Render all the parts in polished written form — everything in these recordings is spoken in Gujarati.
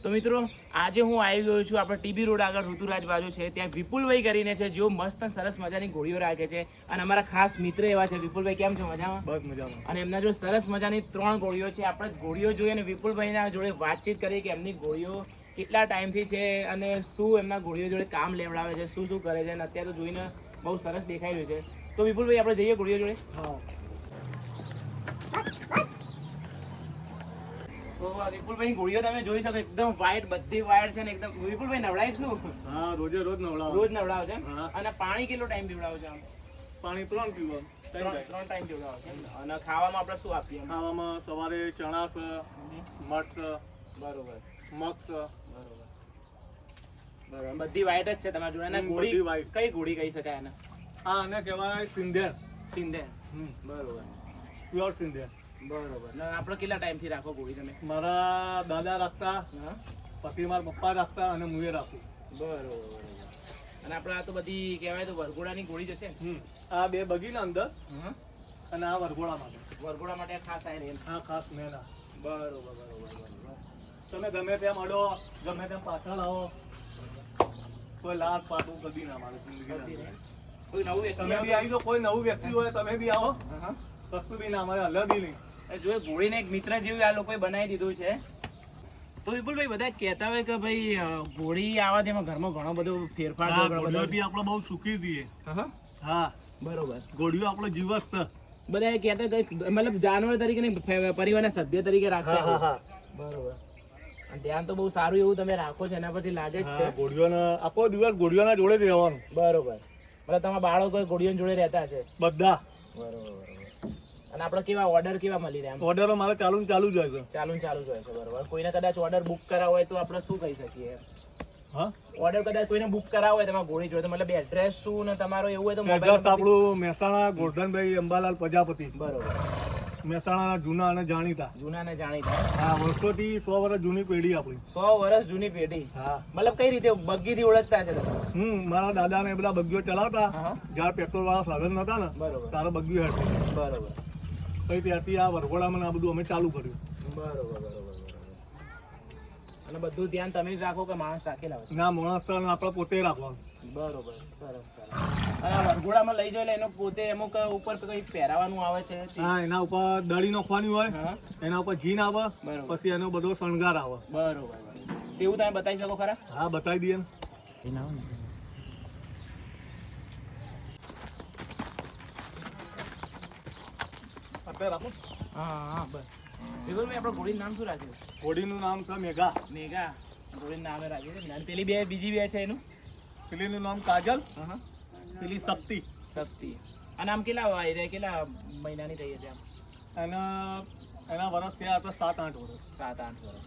તો મિત્રો આજે હું આવી ગયો છું આપણે ટીબી રોડ આગળ ઋતુરાજ બાજુ છે ત્યાં વિપુલભાઈ કરીને છે જેઓ મસ્ત સરસ મજાની ઘોડીઓ રાખે છે અને અમારા ખાસ મિત્ર એવા છે. વિપુલભાઈ કેમ છો? મજામાં? બસ મજામાં. અને એમના જો સરસ મજાની 3 ઘોડીઓ છે. આપણે ઘોડીઓ જોઈએ અને વિપુલભાઈના જોડે વાતચીત કરીએ કે એમની ઘોડીઓ કેટલા ટાઈમથી છે અને શું એમના ઘોડીઓ જોડે કામ લેવડાવે છે, શું શું કરે છે અને અત્યારે તો જોઈને બહુ સરસ દેખાઈ રહ્યું છે. તો વિપુલભાઈ આપણે જઈએ ઘોડીઓ જોડે. હા. તો વિપુલભાઈ ઘોડીઓ તમે જોઈ શકો એકદમ વ્હાઈટ, બધી વ્હાઈટ છે ને એકદમ. વિપુલભાઈ નવડાવી શું? હા, રોજ નવડાવો. રોજ નવડાવો છે. હા. અને પાણી કેટલો ટાઈમ પીવડાવો છો? પાણી 3 પીવાનું. 3 ટાઈમ પીવડાવો છે. અને ખાવામાં આપણે શું આપીએ? ખાવામાં સવારે ચણા છે, મઠ છે, બરોબર, મગ છે. બરોબર, બધી વ્હાઈટ જ છે તમારી જોડે. અને ઘોડી બધી white. કઈ ઘોડી કહી શકાય એને? હા, આને કહેવાય સિંધેર. સિંધેર. બરોબર, બરોબર પ્યોર સિંધેર. બરોબર. અને આપણે કેટલા ટાઈમથી રાખો ઘોડી તમે? મારા દાદા રાખતા, હા, પછી મારા પપ્પા રાખતા અને હું એ રાખું. બરોબર. અને આપણે આ તો બધી કહેવાય તો વરઘોડાની ઘોડી જશે ને? આ બે બગીના અંદર હા, અને આ વરઘોડા માટે. વરઘોડા માટે ખાસ આવી રહી. હા, ખાસ મેન આ. બરોબર. તમે ગમે તેમ અડો, ગમે તેમ પાછળ આવો, કોઈ લાત પાટું કદી ના મારે જિંદગી. કોઈ નવું વ્યક્તિ તમે બી આવી જાઓ, કોઈ નવું વ્યક્તિ હોય તમે બી આવો, હા, વસ્તુ બી ના મારે હલે બી નહીં. જો ઘોડીને એક મિત્ર જેવું આ લોકોએ બનાવી દીધું છે. તો વિપુલભાઈ બધા કહેતા હોય કે ભાઈ ઘોડી આવવાથી એમાં ઘરમાં ઘણો બધો ફેરફાર હા, થયો. ઘોડીઓથી આપણે બહુ સુખી છીએ. હા, હા, બરોબર. ઘોડીઓ આપણો જીવસ છે. બધા એ કહેતા કે મતલબ જાનવર તરીકે નહીં, પરિવારના સભ્ય તરીકે રાખતા હોય. હા. બરોબર. અને ધ્યાન તો બહુ સારું એવું તમે રાખો છો, એના પરથી લાગે જ છે. ઘોડીઓને આખો દિવસ ઘોડીઓના જોડે જ રહેવાનું. બરોબર. મતલબ તમારા બાળકો ઘોડીઓની જોડે રહેતા છે. બધા. બરોબર. અને આપણે કેવા ઓર્ડર કેવા મળી રહ્યા? ઓર્ડરો મારે ચાલુ જ હોય છે. ચાલુ જ હોય છે. બરોબર. કોઈને કદાચ ઓર્ડર બુક કરાવવો હોય તો આપણે શું કહી શકીએ? હા, ઓર્ડર કદાચ કોઈને બુક કરાવવો હોય તમારા ઘોડી જોડે, મતલબ એડ્રેસ શું ને તમારો એવું હોય તો એડ્રેસ આપણું મહેસાણા ગોરધનભાઈ અંબાલાલ પ્રજાપતિ. બરોબર. મહેસાણા જૂના અને જાણીતા. જૂના ને જાણીતા. હા, વર્ષોથી 100 વર્ષ જૂની પેઢી આપણી. 100 વર્ષ જૂની પેઢી. હા. મતલબ કઈ રીતે બગ્ગીથી ઓળખતા છે તમે? મારા દાદા ને બધા બગીઓ ચલાવતા. હા. જયારે પેટ્રોલ વાળા સાધન નતા ને, બરોબર. તારે બગીઓ હતી. બરોબર. પછી ત્યારથી આ વરઘોડામાં આ બધું અમે ચાલુ કર્યું. બરોબર. અને બધું ધ્યાન તમે જ રાખો કે માણસ રાખેલા હોય? ના, માણસ આપણે પોતે રાખવાનું. બરોબર. સરસ. અને આ વરઘોડામાં લઈ જાય એનો પોતે અમુક ઉપર કઈ પહેરાવાનું આવે છે? હા, એના ઉપર દડી નાખવાની હોય, હા. એના ઉપર જીન આવે, બરોબર. પછી એનો બધો શણગાર આવે. બરોબર. તેવું તમે બતાવી શકો ખરા? હા, બતાવી દઈએ ને. અત્યારે રાખો. હા, બસ. વિપુલભાઈ આપણે ઘોડીનું નામ શું રાખ્યું? ઘોડીનું નામ છે મેઘા. મેઘા. ઘોડીનું નામે રાખ્યું છે. અને પેલી બીજી બે છે એનું? પેલીનું નામ કાજલ, હા, પેલી શક્તિ. શક્તિ. અને આમ કેટલા મહિનાની થઈ છે? આમ એના વર્ષ થયા હતા 7-8 વર્ષ. 7-8 વર્ષ.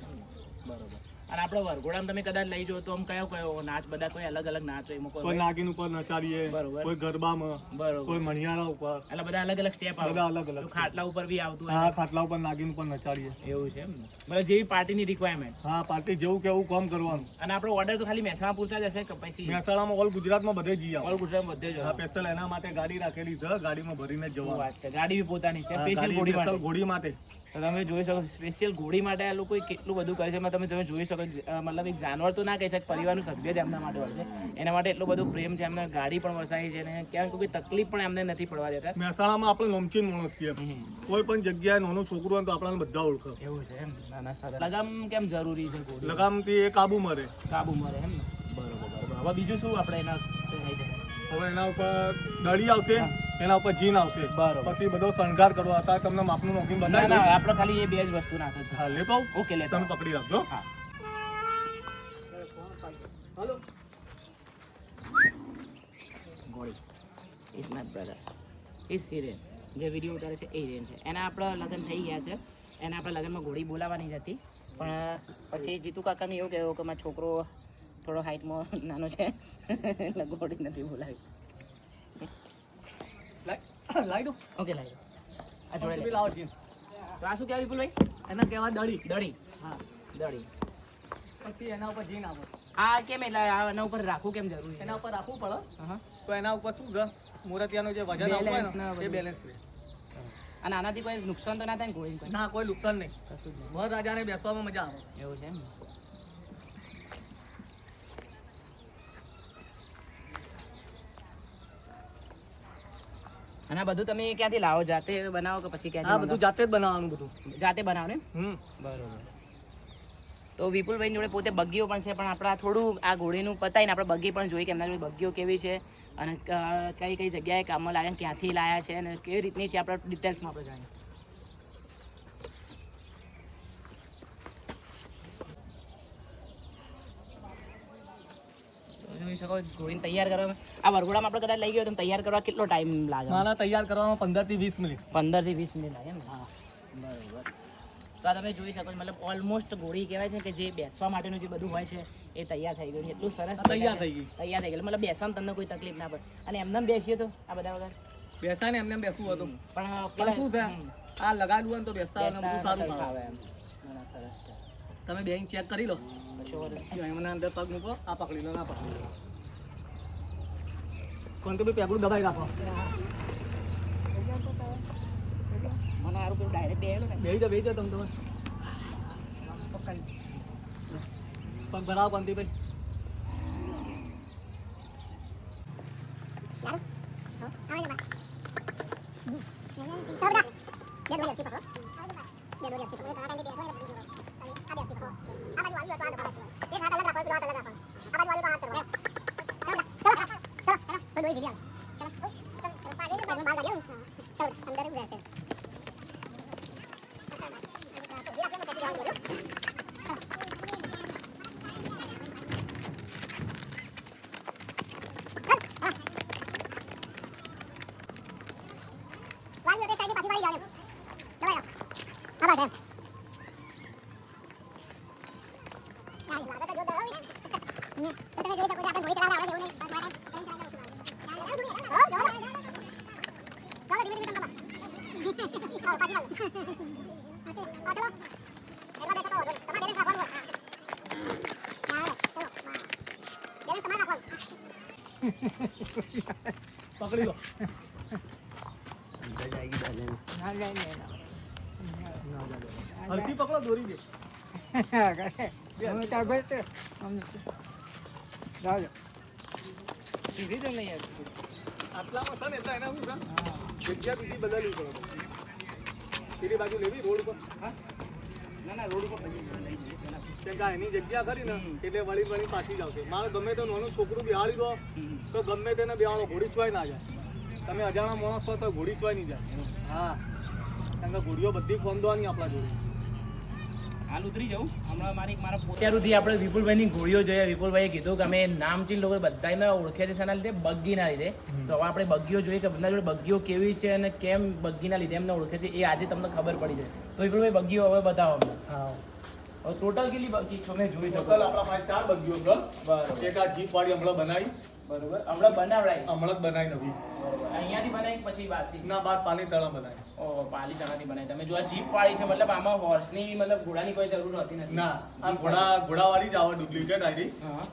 બરોબર. અને આપણે વરઘોડામાં તમે કદાચ લઈ જાઓ તો આમ કયો નાચ, બધા કોઈ અલગ અલગ નાચ હોય? કોઈ નાગીન ઉપર નચાડીએ, બરોબર. કોઈ ગરબામાં, બરોબર. કોઈ મણિયારા ઉપર, એટલે બધા અલગ અલગ સ્ટેપ આવે. બધા અલગ અલગ. ખાટલા ઉપર બી આવતું હા, હોય? ખાટલા ઉપર નાગીન ઉપર નચાડીએ. એવું છે એમ ને? મતલબ જેવી પાર્ટીની રિક્વાયરમેન્ટ. હા, પાર્ટી જેવું કેવું કામ કરવાનું. અને આપણો ઓર્ડર તો ખાલી મહેસાણા પૂરતા જ હશે કે પછી મહેસાણામાં ઓલ ગુજરાતમાં બધે જઈ આવો. ઓલ ગુજરાતમાં બધે જ? હા, સ્પેશિયલ એના માટે ગાડી રાખેલી છે, ગાડીમાં ભરીને જ શું જવાનું. વાત છે. ગાડી બી પોતાની છે હા, સ્પેશિયલ ગાડી ઘોડી માટે? special ઘોડી માટે. તો તમે જોઈ શકો સ્પેશિયલ ઘોડી માટે આ લોકો કેટલું બધું કરે છે. તમે જોઈ શકો મતલબ એક જાનવર તો ના કહી શકે, પરિવારનું સભ્ય જ એમના માટે હોય છે. એના માટે એટલું બધું પ્રેમ છે, એમને ગાડી પણ વસાવી છે અને ક્યાંક કોઈ તકલીફ પણ એમને નથી પડવા દેતા. મહેસાણામાં આપણે નમચીન માણસ છીએ. કોઈ પણ જગ્યાએ નાનું છોકરું હોય તો આપણને બધા ઓળખે. એવું છે એમ? નાના સારા લગામ કેમ જરૂરી છે? ઘોડી લગામથી એ કાબુ મરે. કાબુ મરે એમ ને? બરોબર. હવે બીજું શું આપણે એના હવે એના ઉપર દડી આવશે, એના ઉપર જીન આવશે. બરોબર. પછી બધો શણગાર કરો. અત્યારે તમને માપનું નોકીને ના બતાવી ના, દઉં. આપણે ખાલી એ બે જ વસ્તુ નાખે. હા, લેતો આવું? ઓકે, લેતો તમે પકડી રાખજો. હા. હાલો. ઘોડી is my brother, is Hiren. જે વિડીયો ઉતારે છે એ હિરેન છે. એના આપણા લગ્ન થઈ ગયા છે. એને આપણા લગ્નમાં ઘોડી બોલાવવાની જ હતી, પણ પછી જીતુ કાકાને એવું કહેવું કે મારો છોકરો થોડો હાઇટમાં નાનો છે એટલે ઘોડી નથી બોલાવી. લાઈ દો. ઓકે, લાવી દો. આ જોડે લઈ. લાવો જીન. તો આ શું કહેવાય વિપુલભાઈ? એના કહેવાય દડી. દડી. હા, દડી. પછી એના ઉપર જીન આવે. આ કેમ એટલે એના ઉપર રાખવું કેમ જરૂરી? એના ઉપર રાખવું પડે. હા. તો એના ઉપર શું છે, મૂર્તિયાનું જે વજન આવતું હોય Balance ને ને એ બેલેન્સ રહે. અને આનાથી કોઈ નુકસાન તો ના થાય ને ઘોડીને કોઈ? ના, કોઈ નુકસાન નહીં. કશું જ નહીં. વર રાજાને બેસવામાં મજા આવે. એવું છે એમ ને? અને આ બધું તમે ક્યાંથી લાવો? જાતે બનાવો કે પછી હા ક્યાંથી બધું જાતે જ બનાવવાનું બધું. મંગાવો? જાતે બનાવો ને? બરોબર. તો વિપુલભાઈ જોડે પોતે બગીઓ પણ છે, પણ આપણે થોડું આ ઘોડીનું પતાવીને આપણે બગી પણ જોઈએ કે એમના જોડે બગીઓ કેવી છે અને કઈ કઈ જગ્યાએ કામમાં લાગે, ક્યાંથી લાયા છે અને કેવી રીતની છે, આપણે ડિટેલ્સમાં આપણે જાણીએ. જોઈ શકો ઘોડીને તૈયાર કરવામાં, આ વરઘોડામાં આપણે કદાચ લઈ ગયો તો તૈયાર કરવા કેટલો ટાઈમ લાગે? મારા તૈયાર કરવામાં 15 થી 20 મિનિટ. 15 થી 20 મિનિટ લાગે એમ? હા, બરોબર. તો આ તમે જોઈ શકો છો, મતલબ ઓલમોસ્ટ ઘોડી કહેવાય છે કે જે બેસવા માટેનું જે બધું હોય છે એ તૈયાર થઈ ગયું છે. એટલું સરસ તૈયાર થઈ ગઈ. તૈયાર થઈ ગયું, મતલબ બેસવામાં તમને કોઈ તકલીફ ના પડે. અને એમને બેસીએ તો આ બધા વગર બેસા ને એમને એમ બેસવું હતું. પણ પણ પેલા શું છે આ લગાડવું હોય ને તો બેસતા હોય ને બધું સારું ફાવે. એમ. ના, ના, સરસ છે. તમે બેંક ચેક કરી લો. કશો વાંધો નહીં. એમના અંદર પગ મૂકો, આ પકડી લો, ના પકડી લો. કોણ તો ભાઈ પેપડું દબાઈ રાખો. મને સારું પેલું ડાયરેક્ટ બેસેલો ને. બેસી જાઓ તમે પગ ભરાવો પંતીભાઈ. પકડી લો. હલકી પકડો, દોરી દે. સીધી તો નહીં આવતી. આટલામાં છે ને એટલે એને શું છે જગ્યા બીજી બદલવી પડે. પેલી બાજુ લેવી રોડ પર. હા? ના, ના, રોડ ઉપર લઈ જઈએ, લઈ જઈએ પહેલા. કેમ કે એની જગ્યા ખરી ને એટલે વળી વળી પાછી જ આવશે. મારે ગમે તે નાનું છોકરું બિહાડી દો તો ગમે તેને બિહાડો, ઘોડી ચોય ના જાય. તમે અજાણા માણસ હોય તો ઘોડી ચોય નહીં જાય. હા, કારણ કે ઘોડીઓ બધી ખોંદવાની આપણા જોડે. હાલ ઉતરી જાઉં હમણાં મારા અત્યાર સુધી આપણે વિપુલભાઈની ઘોડીઓ જોયા. વિપુલભાઈએ કીધું કે અમે નામચીન લોકો બધાને ઓળખે છે શાના લીધે? બગ્ગીના લીધે. તો હવે આપણે બગ્ગીઓ જોઈએ કે બધા જોડે બગ્ગીઓ કેવી છે અને કેમ બગ્ગીના લીધે એમને ઓળખે છે, એ આજે તમને ખબર પડી જાય. તો વિપુલભાઈ બગ્ગીઓ હવે બતાવો અમને. હા, હવે ટોટલ કેટલી બગ્ગી તમે જોઈ શકો? ટોટલ આપણા પાસે 4 બગ્ગીઓ છે. બરોબર. એક આ જીપ વાળી હમણાં બનાવી. બરોબર. હમણાં બનાવડાવી? હમણાં જ બનાવી નવી. બરોબર. અહીંયાથી બનાવી પછી બહારથી? ના, બાદ પાલીતાણા બનાવી. ઓહો, પાલીતાણાથી બનાવી. તમે જો આ જીપ પાડી છે, મતલબ આમાં હોર્સની મતલબ ઘોડાની કોઈ જરૂર હોતી નથી? ના, આ ઘોડાવાળી જ આવે, ડુપ્લિકેટ આવી. હા.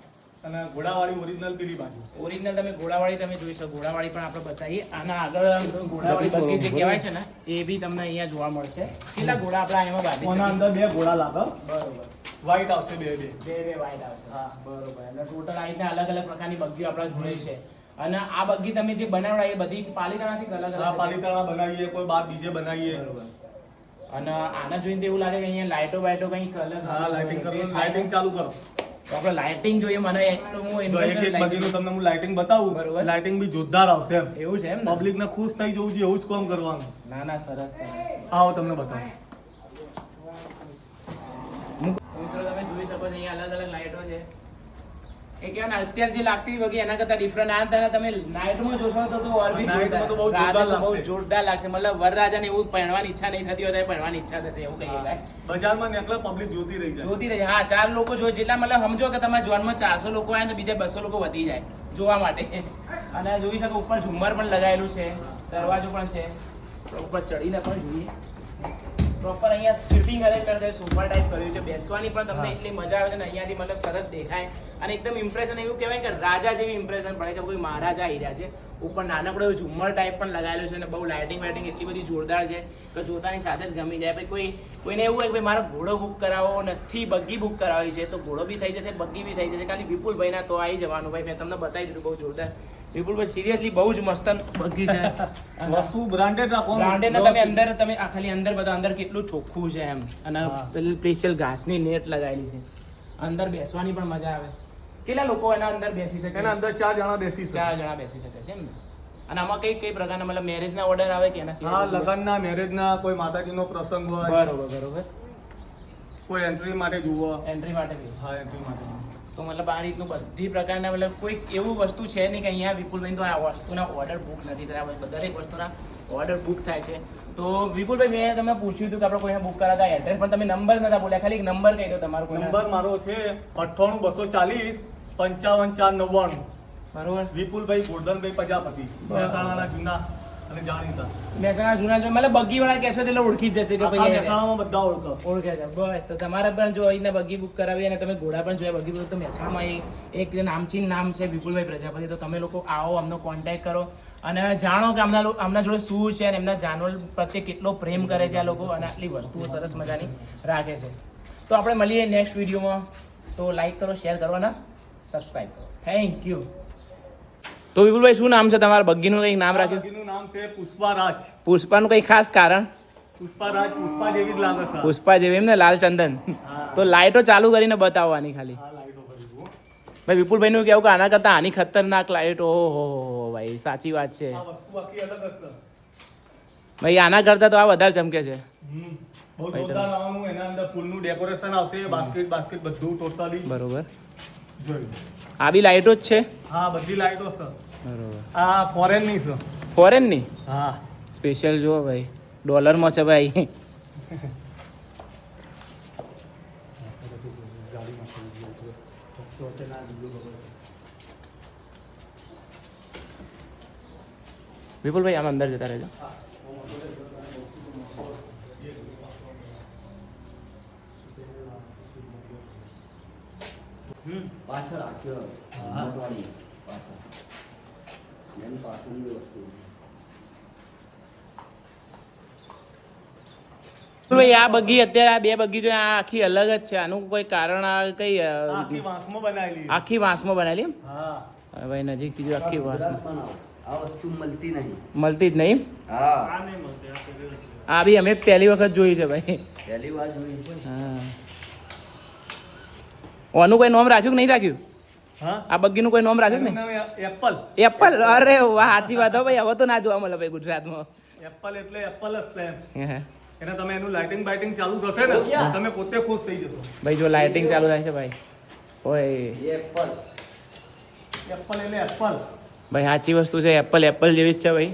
અને ઘોડાવાળી ઓરિજિનલ પેલી બાજુ. ઓરિજિનલ તમે ઘોડાવાળી તમે જોઈ શકો. ઘોડાવાળી પણ આપણે બતાવીએ. આના આગળ ઘોડાવાળી બગ્ગી જે કહેવાય છે ને એ બી તમને અહીંયા જોવા મળશે. કેટલા ઘોડા આપણે એમાં બાંધી ઓના શકીએ? અંદર 2 ઘોડા લાગે. બરોબર. વ્હાઈટ આવશે, બે વાઈટ આવશે. હા. બરોબર. એટલે ટોટલ આ રીતના અલગ અલગ પ્રકારની બગ્ગીઓ આપણે જોઈ છે. અને આ બગ્ગી તમે જે બનાવડા એ બધી પાલીતાણાથી અલગ હા, અલગ? પાલીતાણા બનાવીએ, કોઈ બાર બીજે બનાવીએ. અને આના જોઈને તો એવું લાગે કે અહીંયા લાઈટો બાઈટો કંઈક અલગ હા, લાઇટિંગ કરો, લાઇટિંગ ચાલુ કરો. તો આપણે લાઇટિંગ જોઈએ. મને એટલું હું તો એક interested એક lighting- બગીનું તમને હું લાઇટિંગ બતાવું. બરોબર. લાઇટિંગ બી જોરદાર આવશે એમ. એવું છે એમ ને? પબ્લિક ને ખુશ થઈ જવું જોઈએ, એવું જ કામ કરવાનું. ના, ના, સરસ સરસ. આવો તમને બતાવું. મિત્રો તમે જોઈ શકો છો અહીંયા અલગ અલગ લાઈટો છે. એ કહેવાય ને અત્યારે જે લાગતી વગી એના કરતા ડિફરન્ટ આ તમે નાઇટમાં જોશો તો ઓર બી નાઇટમાં તો બહુ રાતે જોરદાર તો બહુ લાગશે. જોરદાર લાગશે. મતલબ વરરાજાને એવું પહેરવાની ઈચ્છા નહીં થતી હોય તો એ પહેરવાની ઈચ્છા થશે એવું કહીએ ભાઈ. બજારમાં નીકળે પબ્લિક જોતી રહી જાય. જોતી રહે. હા, 4 લોકો જોઈએ જેટલા મતલબ સમજો કે તમારા જોનમાં 400 લોકો આવે તો બીજા 200 લોકો વધી જાય જોવા માટે. અને જોઈ શકો ઉપર ઝુમ્મર પણ લગાવેલું છે, દરવાજો પણ છે. તો ઉપર ચડીને પણ જોઈએ. પ્રોપર અહીંયા સિટિંગ અરેન્જમેન્ટ છે, સોફા ટાઈપ કર્યું છે. બેસવાની પણ તમને એટલી મજા આવે છે ને અહીંયાથી મતલબ સરસ દેખાય. અને એકદમ ઇમ્પ્રેશન એવું કહેવાય કે રાજા જેવી ઇમ્પ્રેશન પડે કે કોઈ મહારાજા આવી રહ્યા છે. ઉપર નાનકડો ઝુમ્મર ટાઈપ પણ લગાવેલું છે અને બહુ લાઇટિંગ વાઇટિંગ એટલી બધી જોરદાર છે કે જોતાની સાથે જ ગમી જાય. પછી કોઈ કોઈને એવું હોય કે ભાઈ મારો ઘોડો બુક કરાવો નથી, બગ્ગી બુક કરાવી છે, તો ઘોડો બી થઈ જશે, બગ્ગી બી થઈ જશે. ખાલી વિપુલભાઈના તો આવી જવાનું ભાઈ. મેં તમને બતાવી દીધું બહુ જોરદાર. વિપુલભાઈ સિરિયસલી બહુ જ મસ્ત બગ્ગી છે. વસ્તુ બ્રાન્ડેડ રાખો. બ્રાન્ડેડ તમે અંદર તમે આ ખાલી અંદર બધા અંદર કેટલું ચોખ્ખું છે એમ. અને પેલી સ્પેશિયલ ઘાસની નેટ લગાવેલી છે. અંદર બેસવાની પણ મજા આવે. કેટલા લોકો એના અંદર બેસી શકે? એના અંદર 4 જણા બેસી શકે. 4 જણા બેસી શકે છે એમ ને. અને આમાં કઈ પ્રકારના મતલબ મેરેજના ઓર્ડર આવે કે એના હા, લગ્નના, મેરેજના, કોઈ માતાજીનો પ્રસંગ હોય, બરોબર કોઈ એન્ટ્રી માટે જુઓ. એન્ટ્રી માટે બી. હા, એન્ટ્રી માટે. તો મતલબ આ રીતનું બધી પ્રકારના મતલબ કોઈ એવું વસ્તુ છે નહીં કે અહીંયા વિપુલભાઈ તો આ વસ્તુના ઓર્ડર બુક નથી થયા. દરેક વસ્તુના ઓર્ડર બુક થાય છે. તો વિપુલભાઈ મેં તમને પૂછ્યું હતું કે આપણે કોઈને બુક કરાતા એડ્રેસ, પણ તમે નંબર નતા બોલ્યા. ખાલી એક નંબર કહી દો તમારો. નંબર મારો છે 98 240 55 499. બરોબર. વિપુલભાઈ ગોરધનભાઈ પ્રજાપતિ, મહેસાણાના જૂના અને જાણીતા. મહેસાણા જૂના જો મતલબ બગ્ગી વાળા કહેશો એટલે ઓળખી જ જશે કે આખા ભાઈ મહેસાણામાં બધા ઓળખે છે. બસ તો તમારે પણ જો અહીંને બગ્ગી બુક કરાવી અને તમે ઘોડા પણ જોયા બગ્ગી બુક, તો મહેસાણામાં એક નામચીન નામ છે વિપુલભાઈ પ્રજાપતિ. તો તમે લોકો આવો, અમને કોન્ટેક્ટ કરો અને જાણો કે આમના જોડે શું છે અને એમના જાનવર પ્રત્યે કેટલો પ્રેમ કરે છે આ લોકો, અને આટલી વસ્તુઓ સરસ મજાની રાખે છે. તો આપણે મળીએ નેક્સ્ટ વિડીયોમાં. તો લાઈક કરો, શેર કરો અને સબસ્ક્રાઈબ કરો. Thank you. તો વિપુલભાઈ શું નામ છે તમારા બગ્ગીનું? કંઈક નામ રાખ્યું? બગ્ગીનું નામ છે પુષ્પારાજ. પુષ્પાનું કંઈ ખાસ કારણ? પુષ્પારાજ પુષ્પા જેવી જ લાગે છે. પુષ્પા જેવી એમ ને, લાલ ચંદન. તો લાઈટો ચાલુ કરીને બતાવવાની ખાલી. હા, લાઈટો કરી દો. ભાઈ વિપુલભાઈનું કેવું કે આના કરતાં આની ખતરનાક લાઈટો. ઓહો ભાઈ, સાચી વાત છે આ વસ્તુ આખી અલગ જ છે. ભાઈ. આના કરતાં તો આ વધારે ચમકે છે. બહુ જોરદાર આવવાનું. એના અંદર ફૂલનું ડેકોરેશન આવશે, બાસ્કેટ બધું ટોટલી. બરોબર. જોઈ. આ બી લાઈટો જ છે? હા, બધી લાઈટો છે. બરોબર. આ ફોરેનની છે. ફોરેનની? હા, સ્પેશિયલ જુઓ ભાઈ, ડોલરમાં છે ભાઈ. વિપુલભાઈ આમ અંદર જતા રહેજો. પાછળ રાખ્યો હા. મોટવાળી પાછળ એની પાછળની વસ્તુ ભાઈ આ બગ્ગી અત્યારે આ બે બગ્ગી જો આ આખી અલગ જ છે. આનું કોઈ કારણ આ કઈ આખી વાંસમાં બનાવેલી. આખી વાંસમાં બનાવેલી એમ? હા, હવે ભાઈ નજીકથી જો આખી વાંસ ગુજરાતમાં ના હોય. આ વસ્તુ મળતી નહીં. મળતી જ નહીં. હા, આ નહીં મળતી, આ પેલી વસ્તુ. આ બી અમે પહેલી વખત જોઈ છે ભાઈ. પહેલી વાર જોઈ છે. હા. આનું કોઈ નામ રાખ્યું કે નહીં રાખ્યું? હા, આ બગ્ગીનું કોઈ નામ રાખ્યું કે એનું નહીં? નામ એપલ. એપલ. અરે વાહ, સાચી વાત હો ભાઈ. હવે તો ના જોવા મળે ભાઈ ગુજરાતમાં. એપલ એટલે એપલ જ છે એમ. હે. એને તમે એનું લાઇટિંગ બાઇટિંગ ચાલુ થશે ને, તમે પોતે ખુશ થઈ જશો. ભાઈ જો લાઇટિંગ ચાલુ થાય છે ભાઈ. ઓય એપલ એપલ એટલે એપલ. ભાઈ સાચી વસ્તુ છે. એપલ એપલ જેવી જ છે ભાઈ.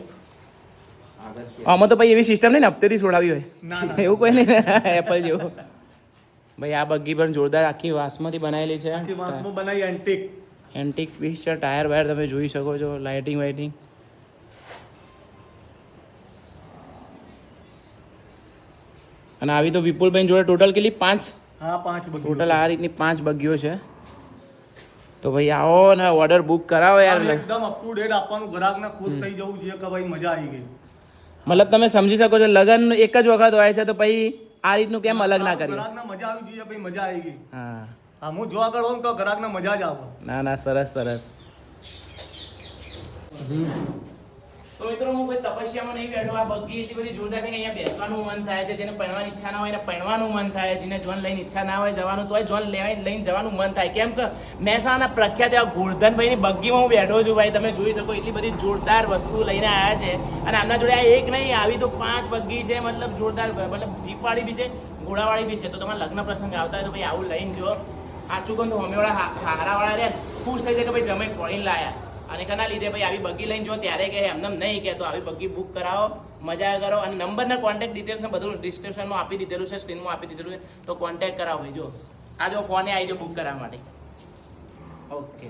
આગળ છે. આમાં તો ભાઈ એવી સિસ્ટમ નહીં ને હપ્તેથી છોડાવી હોય. ના, ના. એવું કોઈ નહીં ને એપલ જેવું. ભાઈ આ બગ્ગી પણ જોરદાર આખી વાંસમાંથી બનાવેલી છે. આખી વાંસમાં બનાવી એન્ટિક. એન્ટિક પીસ છે. ટાયર વાયર તમે જોઈ શકો છો. લાઇટિંગ વાઇટિંગ. અને આવી તો વિપુલભાઈ જોડે ટોટલ કેટલી 5? હા, 5 બધું. ટોટલ આ રીતની 5 બગ્ગીઓ છે. તો ભાઈ આવો ને ઓર્ડર બુક કરાવો યાર. એકદમ અપ ટુ ડેટ આપવાનું, ગ્રાહકને ખુશ થઈ જવું જોઈએ કે ભાઈ મજા આવી ગઈ. મતલબ તમે સમજી શકો છો લગન એક જ વખત હોય છે, તો પછી આ રીતનું કેમ અલગ ના કરીએ? ગ્રાહકને મજા આવી જોઈએ, ભાઈ મજા આવી ગઈ. હા. હા, હું જો આગળ હોઉં તો ગ્રાહકને મજા જ આવે. ના ના, સરસ સરસ. તો મિત્રો હું કોઈ તપસ્યામાં નહીં બેઠો. આ બગ્ગી એટલી બધી જોરદાર છે કે અહીંયા બેસવાનું મન થાય છે. જેને પહેરવાની ઈચ્છા ના હોય એને પહેરવાનું મન થાય. જેને જોન લઈને ઈચ્છા ના હોય જવાનું, તોય જોન લઈને જવાનું મન થાય. કેમ કે મહેસાણાના પ્રખ્યાત એવા ગોરધનભાઈની બગ્ગીમાં હું બેઠો છું ભાઈ. તમે જોઈ શકો એટલી બધી જોરદાર વસ્તુ લઈને આવ્યા છે. અને આમના જોડે આ એક નહીં, આવી તો 5 બગ્ગી છે. મતલબ જોરદાર, મતલબ જીપવાળી બી છે, ઘોડાવાળી બી છે. તો તમારા લગ્ન પ્રસંગ આવતા હોય તો ભાઈ આવું લઈને જો. સાચું કહું તો હોમેવાળા હારાવાળા રહ્યા ખુશ થઈ જાય કે ભાઈ જમે કોઈને લાયા. અને કના લીધે ભાઈ આવી બગ્ગી લઈને જો ત્યારે કે એમને નહીં કહેતો, આવી બગ્ગી બુક કરાવો, મજા કરો. અને નંબરના કોન્ટેક્ટ ડિટેલ્સ ને બધું ડિસ્ક્રિપ્શનમાં આપી દીધેલું છે, સ્ક્રીનમાં આપી દીધેલું છે. તો કોન્ટેક્ટ કરાવો ભાઈ. જો આ જો ફોને આવી જો બુક કરાવવા માટે. ઓકે.